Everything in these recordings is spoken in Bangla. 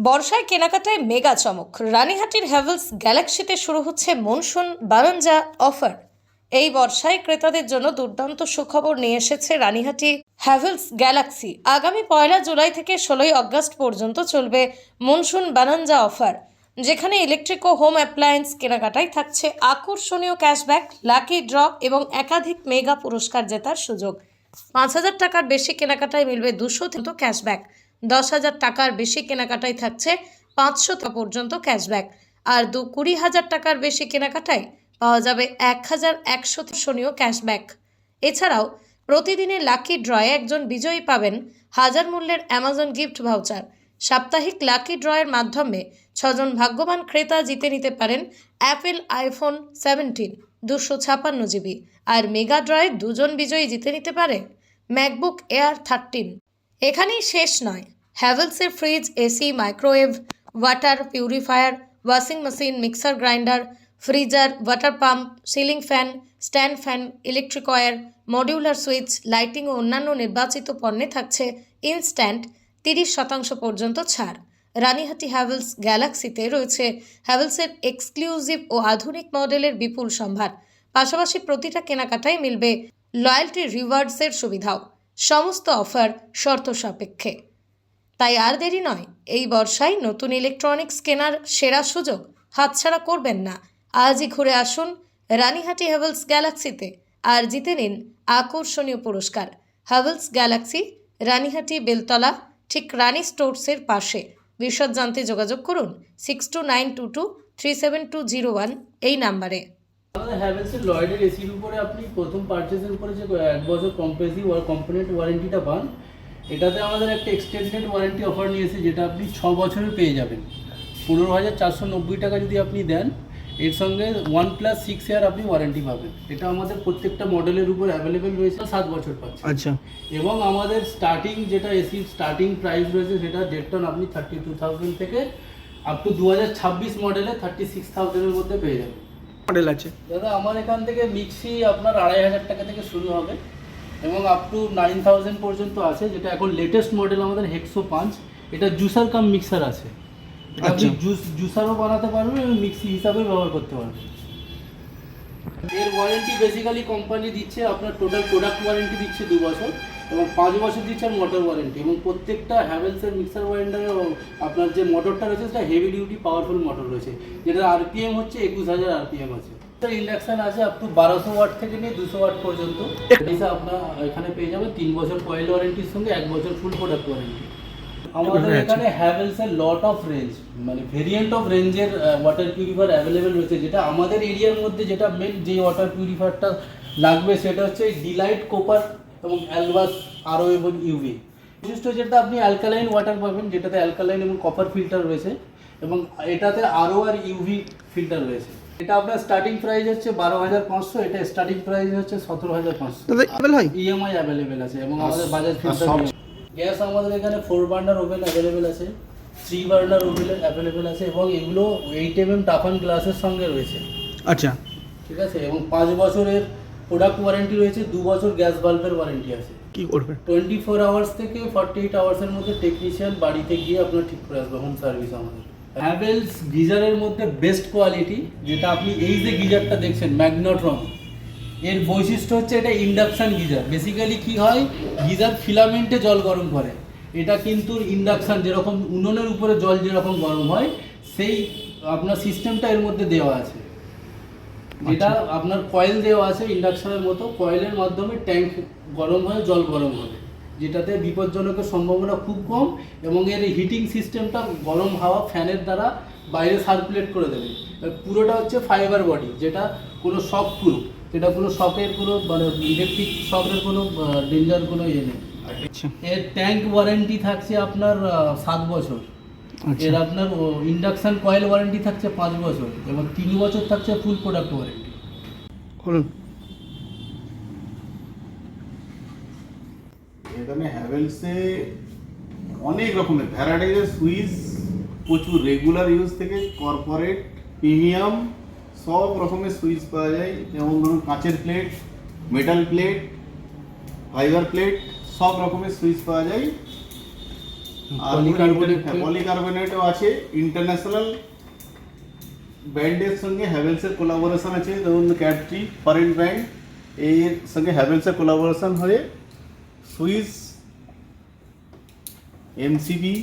বর্ষায় কেনাকাটায় মেগা চমক। রানীহাটির হ্যাভেলস গ্যালাক্সিতে শুরু হচ্ছে মনসুন বারাঞ্জা অফার। এই বর্ষায় ক্রেতাদের জন্য দুর্দান্ত সুখবর নিয়ে এসেছে রানীহাটি হ্যাভেলস গ্যালাক্সি। আগামী 1 জুলাই থেকে 16 আগস্ট পর্যন্ত চলবে মনসুন বারাঞ্জা অফার, যেখানে ইলেকট্রিক ও হোম অ্যাপ্লায়েন্স কেনাকাটায় থাকছে আকর্ষণীয় ক্যাশব্যাক, লাকি ড্র এবং একাধিক মেগা পুরস্কার জেতার সুযোগ। 5,000 টাকার বেশি কেনাকাটায় মিলবে 200 ক্যাশব্যাক, 10,000 টাকার বেশি কেনাকাটায় থাকছে 500 টাকা পর্যন্ত ক্যাশব্যাক, আর 20,000 টাকার বেশি কেনাকাটায় পাওয়া যাবে 1,100 দর্শনীয় ক্যাশব্যাক। এছাড়াও প্রতিদিনের লাকি ড্রয়ে একজন বিজয়ী পাবেন 1000 মূল্যের অ্যামাজন গিফট ভাউচার। সাপ্তাহিক লাকি ড্রয়ের মাধ্যমে 6 জন ভাগ্যবান ক্রেতা জিতে নিতে পারেন অ্যাপেল আইফোন 17 256 জিবি, আর মেগা ড্রয়ে 2 জন বিজয়ী জিতে নিতে পারে ম্যাকবুক এয়ার 13। এখানেই শেষ নয়, হ্যাভেলসের fridge, AC, microwave, water purifier, washing machine, mixer grinder, freezer, water pump, ceiling fan, stand fan, electric wire, modular switch, lighting ও অন্যান্য নির্বাচিত পণ্যে থাকছে ইনস্ট্যান্ট 30% পর্যন্ত ছাড়। রানীহাটি হ্যাভেলস গ্যালাক্সিতে রয়েছে হ্যাভেলসের এক্সক্লুসিভ ও আধুনিক মডেলের বিপুল সম্ভার। পাশাপাশি প্রতিটা কেনাকাটায় মিলবে লয়্যালটি রিওয়ার্ডসের সুবিধাও। সমস্ত অফার শর্ত সাপেক্ষে। তাই আর দেরি নয়, এই বর্ষায় নতুন ইলেকট্রনিক্স কেনার সেরা সুযোগ হাতছাড়া করবেন না। আজই ঘুরে আসুন রানীহাটি হ্যাভেলস গ্যালাক্সিতে আর জিতে নিন আকর্ষণীয় পুরস্কার। হ্যাভেলস গ্যালাক্সি, রানীহাটি, বেলতলা, ঠিক রানী স্টোর্সের পাশে। বিশদ জানতে যোগাযোগ করুন 6292237201 এই নাম্বারে। আমাদের হ্যাভেলসের লয়েডের এসির উপরে আপনি প্রথম পারচেজের উপরে যে 1 বছর কম্প্রেসিভ কম্পোনেন্ট ওয়ারেন্টিটা পান, এটাতে আমাদের একটা এক্সটেন্ডেড ওয়ারেন্টি অফার নিয়েছে, যেটা আপনি 6 বছরের পেয়ে যাবেন। 15,490 টাকা যদি আপনি দেন, এর সঙ্গে 1+6 ইয়ার আপনি ওয়ারেন্টি পাবেন। এটা আমাদের প্রত্যেকটা মডেলের উপর অ্যাভেলেবেল রয়েছে, 7 বছর পাচ্ছে। আচ্ছা, এবং আমাদের স্টার্টিং যেটা এসির স্টার্টিং প্রাইস রয়েছে, সেটা ডেটটন আপনি 32,000 থেকে আপ টু 2026 মডেলে 36,000 এর মধ্যে পেয়ে যাবেন। মডেল আছে দাদা আমার এখান থেকে মিক্সি আপনার 2,500 টাকা থেকে শুরু হবে এবং আপ টু 9,000 পর্যন্ত আছে, যেটা এখন লেটেস্ট মডেল আমাদের হেক্সো 5। এটা জুসার কাম মিক্সার আছে, এটা আপনি জুসারও বানাতে পারবেন এবং মিক্সি হিসাবে ব্যবহার করতে পারবেন। এর ওয়ারেন্টি বেসিক্যালি কোম্পানি দিচ্ছে, আপনার টোটাল প্রোডাক্ট ওয়ারেন্টি দিচ্ছে 2 বছর এবং 5 বছর দিচ্ছে মোটর ওয়ারেন্টি। এবং প্রত্যেকটা হ্যাভেলসের মিক্সার ওয়ারেন্টারে আপনার যে মোটরটা রয়েছে সেটা হেভি ডিউটি পাওয়ারফুল মোটর রয়েছে, যেটার আরপিএম হচ্ছে 21,000 আরপিএম আছে। ইন্ডাকশন আছে আপ টু 1200 ওয়াট থেকে নিয়ে 200 ওয়াট পর্যন্ত। এটা আপনার এখানে পেয়ে যাবেন 3 বছর কয়েল ওয়ারেন্টির সঙ্গে 1 বছর ফুল প্রোডাক্ট ওয়ারেন্টি। আমাদের এখানে হ্যাভেলসের লট অফ রেঞ্জ, মানে ভেরিয়েন্ট অফ রেঞ্জের ওয়াটার পিউরিফায়ার অ্যাভেলেবেল রয়েছে। যেটা আমাদের এরিয়ার মধ্যে যেটা মেন যে ওয়াটার পিউরিফায়ারটা লাগবে সেটা হচ্ছে ডিলাইট, কোপার এবং অ্যালবাস আরও এবং ইউভি। বিশিষ্ট যেটা আপনি অ্যালকালাইন ওয়াটার পাবেন, যেটাতে অ্যালকালাইন এবং কপার ফিল্টার রয়েছে এবং এটাতে আরও আর ইউভি ফিল্টার রয়েছে। এটা আপনার স্টার্টিং প্রাইস হচ্ছে 12,500, এটা স্টার্টিং প্রাইস হচ্ছে 17,500। ইএমআই অ্যাভেলেবেল আছে এবং আমাদের বাজাজ ফিল্টার। গ্যাস আমাদের এখানে 4 বার্নার ওভেন অ্যাভেলেবেল আছে, 3 বার্নার ওভেন অ্যাভেলেবেল আছে এবং এগুলো 8mm টাফান গ্লাসের সঙ্গে রয়েছে। আচ্ছা, ঠিক আছে, এবং 5 বছরের প্রোডাক্ট ওয়ারেন্টি রয়েছে, 2 বছর গ্যাস বাল্বের ওয়ারেন্টি আছে। কি করবেন? 24 আওয়ার্স থেকে 48 আওয়ার্সের মধ্যে টেকনিশিয়ান বাড়িতে গিয়ে আপনার ঠিক করে আসবে। হোম সার্ভিস আমাদের। হ্যাভেলস গিজারের মধ্যে বেস্ট কোয়ালিটি, যেটা আপনি এই যে গিজারটা দেখছেন ম্যাগনেট্রন, এর বৈশিষ্ট্য হচ্ছে এটা ইন্ডাকশান গিজার। বেসিক্যালি কি হয়, গিজার ফিলামেন্টে জল গরম করে, এটা কিন্তু ইন্ডাকশান, যেরকম উনুনের উপরে জল যেরকম গরম হয় সেই আপনার সিস্টেমটা এর মধ্যে দেওয়া আছে। যেটা আপনার কয়েল দেওয়া আছে ইন্ডাকশানের মতো, কয়েলের মাধ্যমে ট্যাঙ্ক গরম হয়ে জল গরম হবে, যেটাতে বিপজ্জনকের সম্ভাবনা খুব কম এবং এর হিটিং সিস্টেমটা গরম হাওয়া ফ্যানের দ্বারা বাইরে সার্কুলেট করে দেবে। পুরোটা হচ্ছে ফাইবার বডি, যেটা কোনো শক প্রুফ, যেটা কোনো শকের কোনো মানে ইলেকট্রিক শকের কোনো ডেঞ্জার কোনো ইয়ে নেই। এর ট্যাঙ্ক ওয়ারেন্টি থাকছে আপনার 7 বছর। এর আপনার ইন্ডাকশন কয়েল ওয়ারেন্টি থাকছে 5 বছর এবং 3 বছর থাকছে ফুল প্রোডাক্ট ওয়ারেন্টি। এখানে হ্যাভেলসে অনেক রকমের ভ্যারাইটিজের সুইচ, প্রচুর রেগুলার ইউজ থেকে কর্পোরেট, প্রিমিয়াম সব রকমের সুইচ পাওয়া যায়। যেমন ধরুন কাঁচের plate, metal plate, fibre plate, সব রকমের সুইচ পাওয়া যায়। আর পলিকার্বনেটও আছে। ইন্টারন্যাশনাল ব্র্যান্ডের সঙ্গে হ্যাভেলসের কোলাবোরেশন আছে, ধরুন ক্যাডট্রি ফরেন ব্র্যান্ড, এর সঙ্গে হ্যাভেলসের কোলাবোরেশন হয়ে সুইস, এমসিবি,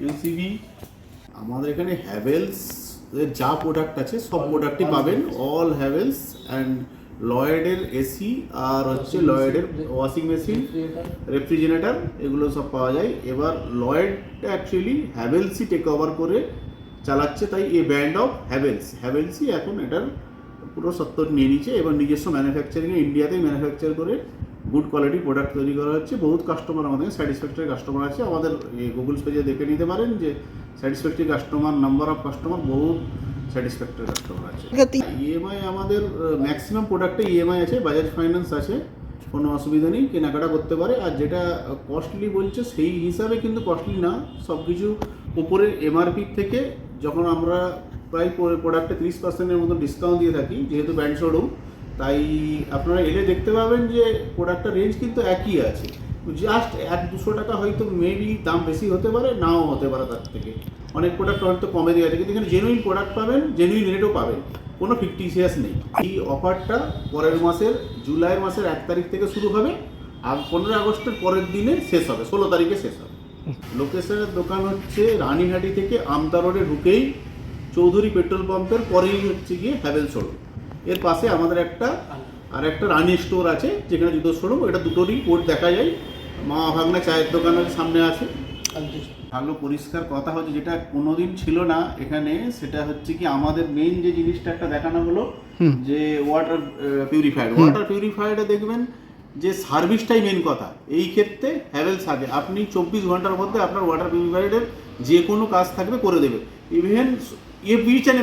ইউসিবি, আমাদের এখানে হ্যাভেলস এর যা প্রোডাক্ট আছে সব প্রোডাক্টই পাবেন। অল হ্যাভেলস অ্যান্ড লয়েডের এসি আর হচ্ছে লয়েডের ওয়াশিং মেশিন, রেফ্রিজারেটর, এগুলো সব পাওয়া যায়। এবার লয়েডটা অ্যাকচুয়ালি হ্যাভেলসই টেক ওভার করে চালাচ্ছে, তাই এই ব্র্যান্ড অফ হ্যাভেলসই এখন এটার পুরো সত্তর নিয়ে নিচ্ছে এবং নিজস্ব ম্যানুফ্যাকচারিংয়ে ইন্ডিয়াতেই ম্যানুফ্যাকচার করে গুড কোয়ালিটি প্রোডাক্ট তৈরি করা হচ্ছে। বহুত কাস্টমার আমাদের স্যাটিসফ্যাক্টরি কাস্টমার আছে, আমাদের গুগল পেজে দেখে নিতে পারেন যে satisfactory customer, number of customer, বহুত স্যাটিসফ্যাক্টরি কাস্টমার আছে। ইএমআই আমাদের ম্যাক্সিমাম প্রোডাক্টে ইএমআই আছে, বাজাজ ফাইন্যান্স আছে, কোনো অসুবিধা নেই, কেনাকাটা করতে পারে। আর যেটা কস্টলি বলছে সেই হিসাবে কিন্তু কস্টলি না, সব কিছু উপরে এমআরপি থেকে যখন আমরা প্রায় প্রোডাক্টে 30%-এর মতো ডিসকাউন্ট দিয়ে থাকি, যেহেতু ব্র্যান্ড শোরুম, তাই আপনারা এলে দেখতে পাবেন যে প্রোডাক্টটার রেঞ্জ কিন্তু একই আছে, জাস্ট 100-200 টাকা হয়তো মেবি দাম বেশি হতে পারে, নাও হতে পারে, তার থেকে অনেক প্রোডাক্ট হয়তো কমে দেওয়া আছে, কিন্তু এখানে জেনুইন প্রোডাক্ট পাবেন, জেনুইন রেটও পাবেন, কোনো ফিকটিশিয়াস নেই। এই অফারটা পরের মাসের জুলাই মাসের 1 তারিখ থেকে শুরু হবে আর 15 আগস্টের পরের দিনে শেষ হবে, 16 তারিখে শেষ হবে। লোকেশনের দোকান হচ্ছে রানীহাটি থেকে আমতা রোডে ঢুকেই চৌধুরী পেট্রোল পাম্পের পরেই হচ্ছে গিয়ে হ্যাভেলস শোরুম, এর পাশে আমাদের একটা রানী স্টোর আছে যেখানে জুতোর শোরুম, এটা দুটোরই কোড দেখা যায়। মা ভাগনা চায়ের দোকানের সামনে আছে। ভালো পরিষ্কার কথা হচ্ছে, যেটা কোনোদিন ছিল না এখানে, সেটা হচ্ছে কি আমাদের মেইন যে জিনিসটা একটা দেখানো হলো যে ওয়াটার পিউরিফায়ারে দেখবেন যে সার্ভিসটাই মেন কথা। এই ক্ষেত্রে হ্যাভেলস আগে আপনি 24 ঘন্টার মধ্যে আপনার ওয়াটার পিউরিফায়ারের যে কোনো কাজ থাকবে করে দেবে। ইভেন বিচ অ্যান্ড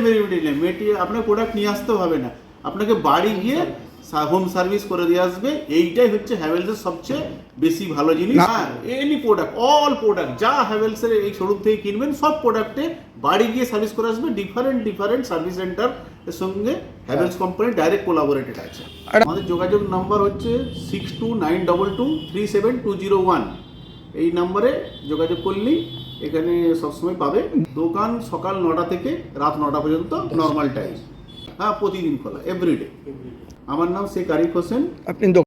মেটেরিয়াল আপনার প্রোডাক্ট নিয়ে আসতেও হবে না, আপনাকে বাড়ি গিয়ে হোম সার্ভিস করে দিয়ে আসবে। এইটাই হচ্ছে হ্যাভেলসের সবচেয়ে বেশি ভালো জিনিস। হ্যাঁ, এনি প্রোডাক্ট, অল প্রোডাক্ট যা হ্যাভেলসের এই শোরুম থেকে কিনবেন সব প্রোডাক্টে বাড়ি গিয়ে সার্ভিস করে আসবে। ডিফারেন্ট সার্ভিস সেন্টার এর সঙ্গে হ্যাভেলস কোম্পানি ডাইরেক্ট কোলাবোরেটেড আছে। আমাদের যোগাযোগ নাম্বার হচ্ছে 6292237201। এই নাম্বারে যোগাযোগ করলেই এখানে সবসময় পাবে। দোকান সকাল 9টা থেকে রাত 9টা পর্যন্ত নর্মাল টাইম, হ্যাঁ প্রতিদিন খোলা, এভরিডে। আমার নাম শেখ আরিফ হোসেন। আপনি